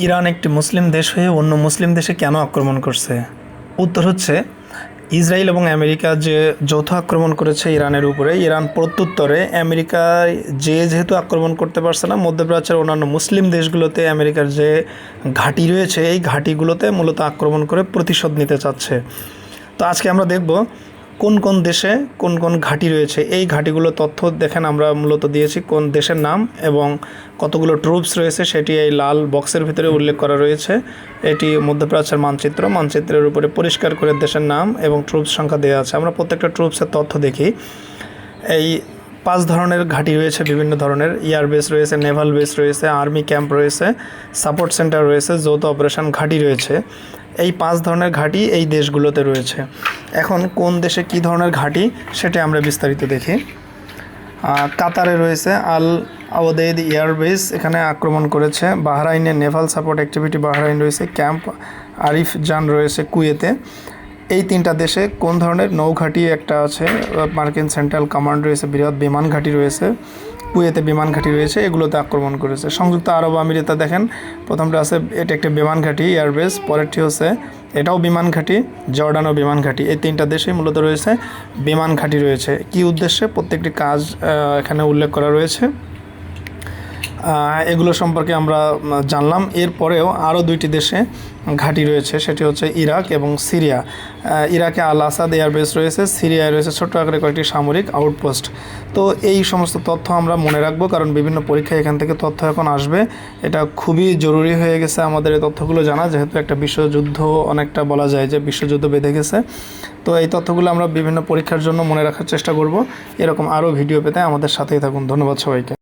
Iran একটি মুসলিম দেশ হয়ে অন্য মুসলিম দেশে কেন আক্রমণ করছে? উত্তর হচ্ছে, ইসরায়েল এবং আমেরিকা যে যৌথ আক্রমণ করেছে ইরানের উপরে, ইরান প্রত্যুত্তরে আমেরিকায় যেহেতু আক্রমণ করতে পারছে না, মধ্যপ্রাচ্যের অন্যান্য মুসলিম দেশগুলোতে আমেরিকার যে ঘাঁটি রয়েছে এই ঘাঁটিগুলোতে মূলত আক্রমণ করে প্রতিশোধ নিতে চাচ্ছে। তো আজকে আমরা দেখব কোন কোন দেশে কোন কোন ঘাঁটি রয়েছে। এই ঘাঁটিগুলো তথ্য দেখেন আমরা মূলত দিয়েছি, কোন দেশের নাম এবং কতগুলো ট্রুপস রয়েছে সেটি এই লাল বক্সের ভিতরে উল্লেখ করা রয়েছে। এটি মধ্যপ্রাচ্যের মানচিত্রের উপরে পরিষ্কার করে দেশের নাম এবং ট্রুপস সংখ্যা দেওয়া আছে। আমরা প্রত্যেকটা ট্রুপসের তথ্য দেখি। এই 5 ধরনের ঘাঁটি রয়েছে, বিভিন্ন ধরনের এয়ার বেস রয়েছে, নেভাল বেস রয়েছে, আর্মি ক্যাম্প রয়েছে, সাপোর্ট সেন্টার রয়েছে, যৌথ অপারেশন ঘাঁটি রয়েছে। এই 5 ধরনের ঘাঁটি এই দেশগুলোতে রয়েছে। এখন কোন দেশে কী ধরনের ঘাঁটি সেটা আমরা বিস্তারিত দেখি। কাতারে রয়েছে আল আওয়াদেদ এয়ারবেস, এখানে আক্রমণ করেছে। বাহরাইনে নেভাল সাপোর্ট অ্যাক্টিভিটি বাহরাইন রয়েছে। ক্যাম্প আরিফ জান রয়েছে কুয়েতে। এই 3টা দেশে কোন ধরনের নৌঘাঁটি একটা আছে, মার্কিন সেন্ট্রাল কমান্ড রয়েছে, বৃহৎ বিমান ঘাঁটি রয়েছে, কুয়েতে বিমান ঘাঁটি রয়েছে, এগুলোতে আক্রমণ করেছে। সংযুক্ত আরব আমিরাতে দেখেন, প্রথমটা আছে এটা একটা বিমান ঘাঁটি এয়ারবেস, পরেরটি হচ্ছে এটাও বিমান ঘাঁটি, জর্ডানও বিমান ঘাঁটি। এই 3টা দেশেই মূলত রয়েছে বিমান ঘাঁটি রয়েছে। কী উদ্দেশ্যে প্রত্যেকটি কাজ এখানে উল্লেখ করা রয়েছে, এগুলো সম্পর্কে আমরা জানলাম। এরপরেও আরও 2টি দেশে ঘাঁটি রয়েছে, সেটি হচ্ছে ইরাক এবং সিরিয়া। ইরাকে আল আসাদ এয়ারবেস রয়েছে, সিরিয়ায় রয়েছে ছোট্ট আকারে কয়েকটি সামরিক আউটপোস্ট। তো এই সমস্ত তথ্য আমরা মনে রাখবো, কারণ বিভিন্ন পরীক্ষায় এখান থেকে তথ্য এখন আসবে। এটা খুবই জরুরি হয়ে গেছে আমাদের এই তথ্যগুলো জানা, যেহেতু একটা বিশ্বযুদ্ধ অনেকটা বলা যায় যে বিশ্বযুদ্ধ বেঁধে গেছে। তো এই তথ্যগুলো আমরা বিভিন্ন পরীক্ষার জন্য মনে রাখার চেষ্টা করব। এরকম আরও ভিডিও পেতে আমাদের সাথেই থাকুন। ধন্যবাদ সবাইকে।